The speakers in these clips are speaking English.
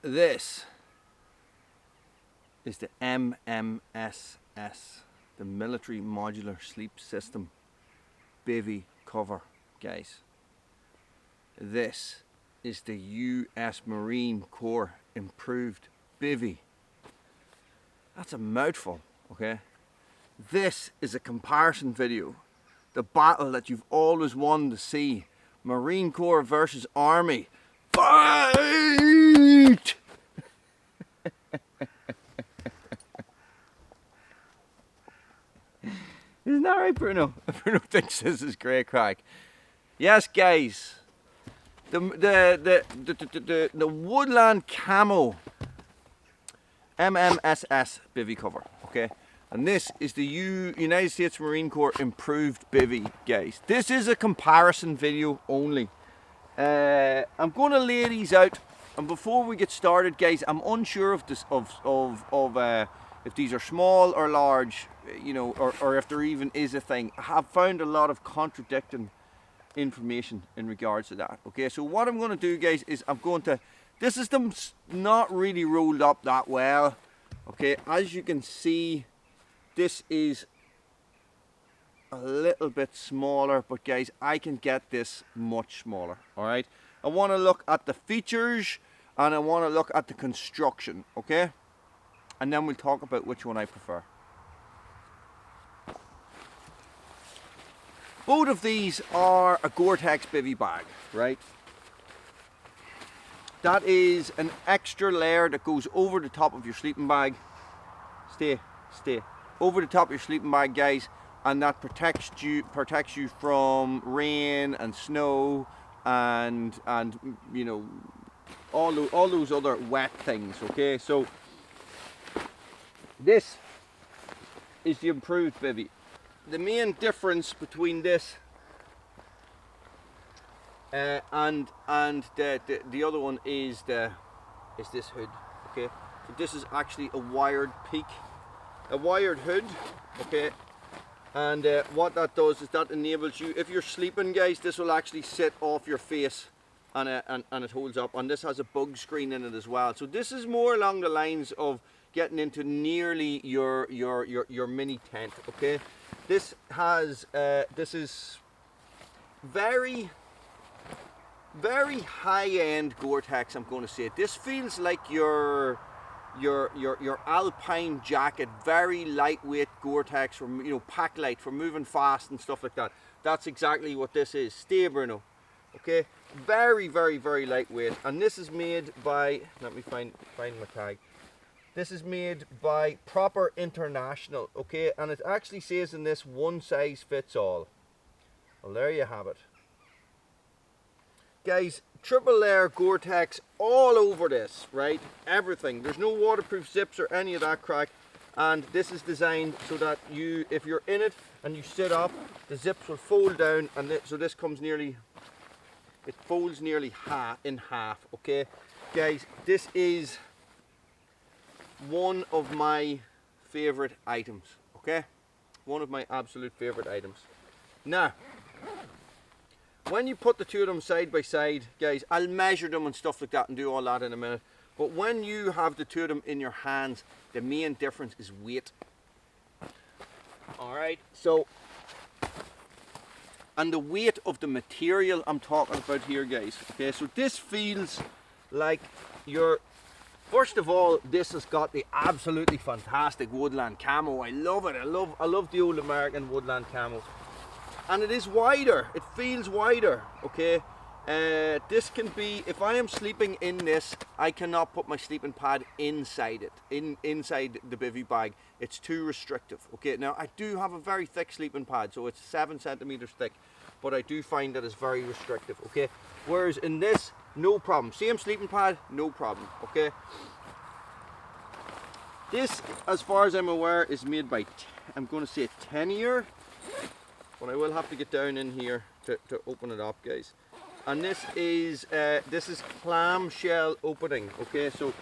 This is the MMSS, the Military Modular Sleep System Bivy cover, guys. This is the U.S. Marine Corps improved Bivy. That's a mouthful, okay? This is a comparison video. The battle that you've always wanted to see. Marine Corps versus Army. Fight! Isn't that right, Bruno? Bruno thinks this is great crack. Yes, guys. The Woodland Camo MMSS Bivy cover, okay? And this is the United States Marine Corps improved Bivy, guys. This is a comparison video only. I'm going to lay these out, and before we get started, guys, I'm unsure of this if these are small or large, you know, or if there even is a thing. I have found a lot of contradicting information in regards to that. Okay, so what I'm going to do, guys, is this system's not really rolled up that well. Okay, as you can see, this is a little bit smaller, but guys, I can get this much smaller. All right, I want to look at the features and I want to look at the construction, okay, and then we'll talk about which one I prefer. Both of these are a Gore-Tex Bivy bag, right? That is an extra layer that goes over the top of your sleeping bag. Stay. Over the top of your sleeping bag, guys, and that protects you from rain and snow and you know, all those other wet things. Okay, so this is the improved Bivy. The main difference between this and the other one is this hood. Okay, so this is actually a wired hood. Okay, and what that does is that enables you, if you're sleeping, guys, this will actually sit off your face and it holds up. And this has a bug screen in it as well. So this is more along the lines of getting into nearly your mini tent. Okay, this is very high-end Gore-Tex. I'm going to say this feels like your alpine jacket, very lightweight Gore-Tex, for, you know, pack light for moving fast and stuff like that. That's exactly what this is. Stay, Bruno. Okay, very lightweight, and this is made by, let me find my tag. This is made by Proper International, okay, and it actually says in this, one size fits all. Well, there you have it. Guys, triple layer Gore-Tex all over this, right? Everything. There's no waterproof zips or any of that crack, and this is designed so that if you're in it and you sit up, the zips will fold down, and so this comes nearly, it folds nearly in half, okay? Guys, this is one of my favorite items, okay? One of my absolute favorite items. Now, when you put the two of them side by side, guys, I'll measure them and stuff like that and do all that in a minute. But when you have the two of them in your hands, the main difference is weight. Alright, so, and the weight of the material I'm talking about here, guys. Okay, so this feels like first of all, this has got the absolutely fantastic Woodland Camo. I love it. I love the old American Woodland Camo. And it is wider. It feels wider. Okay. This can be, if I am sleeping in this, I cannot put my sleeping pad inside it. Inside the Bivy bag. It's too restrictive. Okay. Now I do have a very thick sleeping pad, so it's 7 centimeters thick, but I do find that it's very restrictive. Okay. Whereas in this, no problem. Same sleeping pad, no problem. Okay. This, as far as I'm aware, is made by, I'm going to say 10-year, but I will have to get down in here to open it up, guys. And this is clamshell opening. Okay, so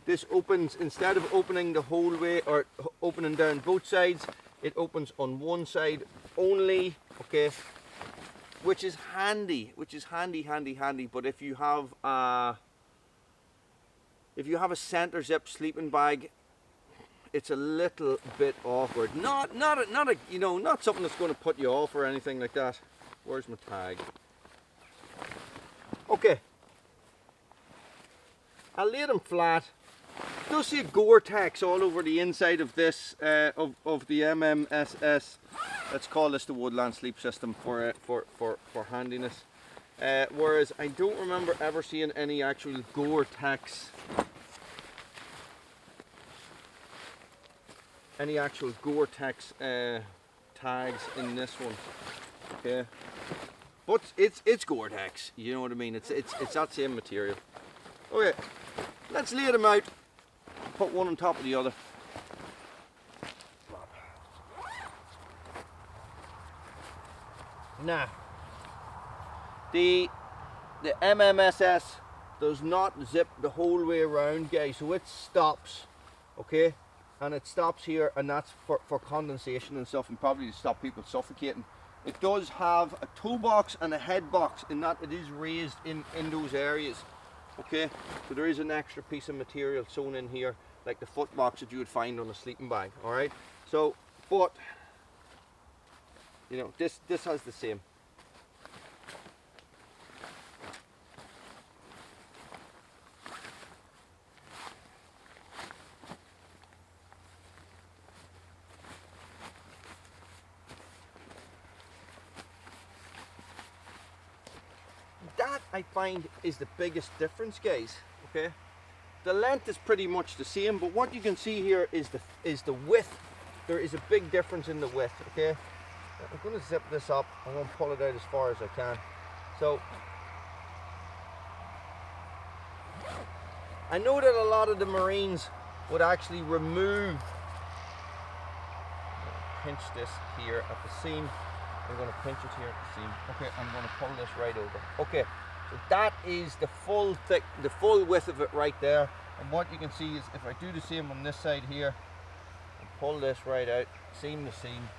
this opens, instead of opening the whole way or opening down both sides, it opens on one side only. Okay, which is handy. But if you have if you have a center zip sleeping bag, it's a little bit awkward. Not you know, not something that's going to put you off or anything like that. Where's my tag? Okay. I'll lay them flat. You'll see Gore-Tex all over the inside of this of the MMSS. Let's call this the Woodland Sleep System for handiness. Whereas I don't remember ever seeing any actual Gore-Tex tags in this one. Okay, but it's Gore-Tex. You know what I mean? It's that same material. Okay, let's lay them out. Put one on top of the other. Now, the MMSS does not zip the whole way around, guys, so it stops, okay, and it stops here, and that's for condensation and stuff, and probably to stop people suffocating. It does have a toe box and a head box in that it is raised in those areas, okay, so there is an extra piece of material sewn in here, like the foot box that you would find on a sleeping bag. All right, so but you know, this has the same. That I find is the biggest difference, guys. Okay, the length is pretty much the same, but what you can see here is the width. There is a big difference in the width. Okay, I'm going to zip this up. I'm going to pull it out as far as I can. So I know that a lot of the Marines would actually remove, pinch this here at the seam. I'm going to pinch it here at the seam. Okay, I'm going to pull this right over. Okay, so that is the full width of it right there. And what you can see is if I do the same on this side here, and pull this right out, seam to seam,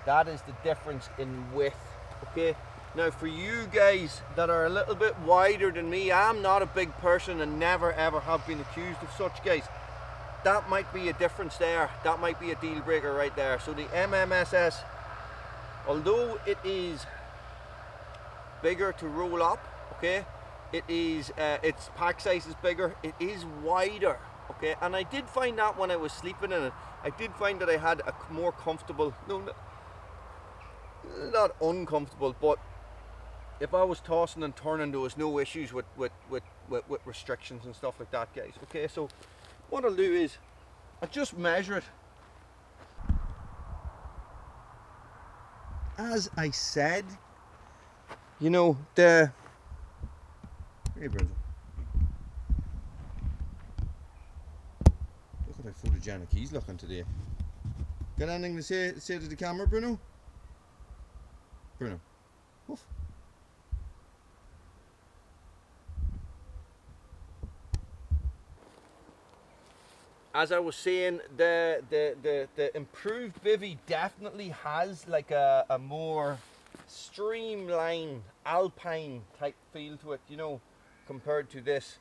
that is the difference in width. Okay, now for you guys that are a little bit wider than me, I'm not a big person and never ever have been accused of such, guys. That might be a difference there. That might be a deal breaker right there. So the MMSS, although it is bigger to roll up, okay, it is its pack size is bigger, it is wider, okay, and I did find that when I was sleeping in it, I did find that I had a more comfortable, no, not uncomfortable, but if I was tossing and turning, there was no issues with restrictions and stuff like that, guys. Okay, so what I'll do is I'll just measure it. As I said, you know, hey Brenda, look at how photogenic he's looking today. Got anything to say to the camera, Bruno? Bruno, woof. As I was saying, the improved Bivy definitely has like a more streamlined alpine type feel to it, you know, compared to this,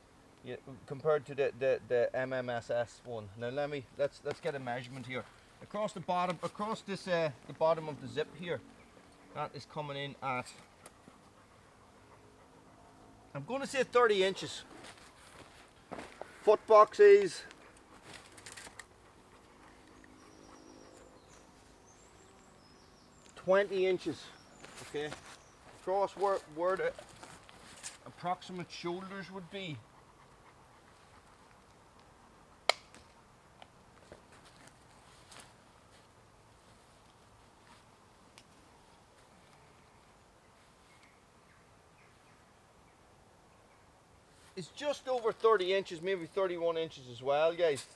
compared to the MMSS one. Now let's get a measurement here. Across the bottom, across this the bottom of the zip here, that is coming in at, I'm going to say 30 inches. Foot box is 20 inches, okay, across where the approximate shoulders would be. It's just over 30 inches, maybe 31 inches as well, guys.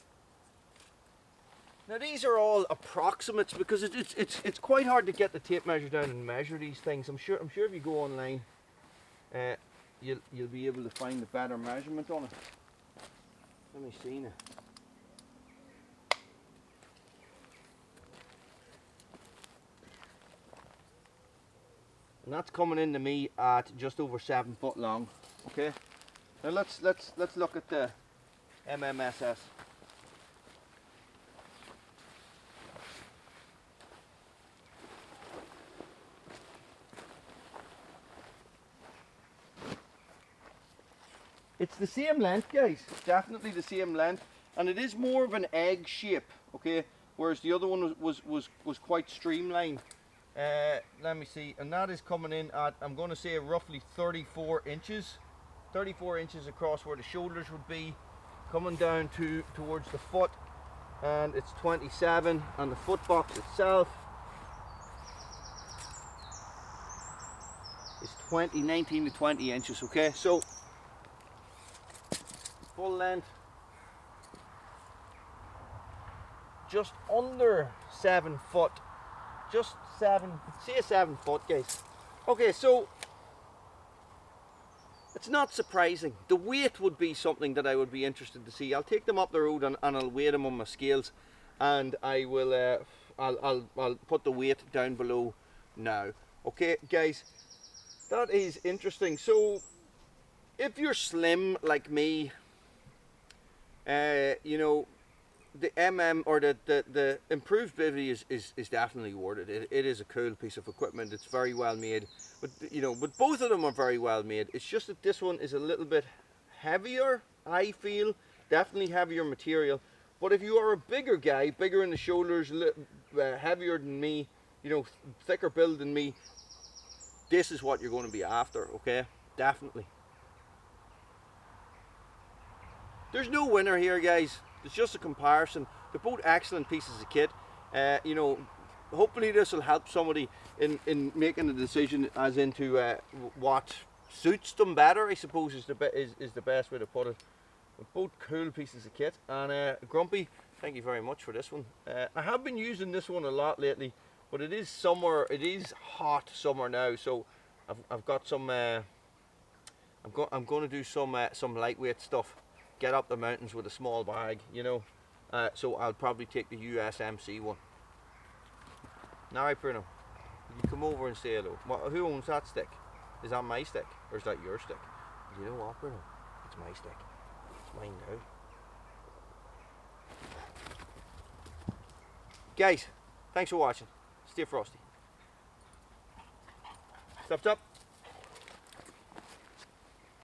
Now these are all approximates because it's quite hard to get the tape measure down and measure these things. I'm sure if you go online, you'll be able to find a better measurement on it. Let me see now. and that's coming into me at just over 7 foot long. Okay, now let's look at the MMSS. It's the same length, guys, definitely the same length, and it is more of an egg shape, okay, whereas the other one was quite streamlined. Let me see, and that is coming in at, I'm going to say, roughly 34 inches. 34 inches across where the shoulders would be, coming down towards the foot, and it's 27, and the foot box itself is 19 to 20 inches, okay? So full length, just under 7 foot, just 7, say 7 foot, guys. Okay, so it's not surprising. The weight would be something that I would be interested to see. I'll take them up the road and I'll weigh them on my scales, and I will I'll put the weight down below now. Okay, guys, that is interesting. So if you're slim like me, you know, the or the improved Bivy is definitely worth it. It is a cool piece of equipment. It's very well made, but you know, but both of them are very well made. It's just that this one is a little bit heavier, I feel, definitely heavier material. But if you are a bigger guy, bigger in the shoulders, heavier than me, you know, thicker build than me, this is what you're going to be after. Okay, definitely. There's no winner here, guys. It's just a comparison. They're both excellent pieces of kit. You know, hopefully this will help somebody in making a decision as into what suits them better, I suppose is the best way to put it. They're both cool pieces of kit. And Grumpy, thank you very much for this one. I have been using this one a lot lately, but it is summer. It is hot summer now, so I've got some. I'm going to do some lightweight stuff. Get up the mountains with a small bag, you know. So I'll probably take the U.S.M.C one. Now, right, Bruno, you come over and say hello. Who owns that stick? Is that my stick or is that your stick? You know what, Bruno? It's my stick. It's mine now. Guys, thanks for watching. Stay frosty. Stop.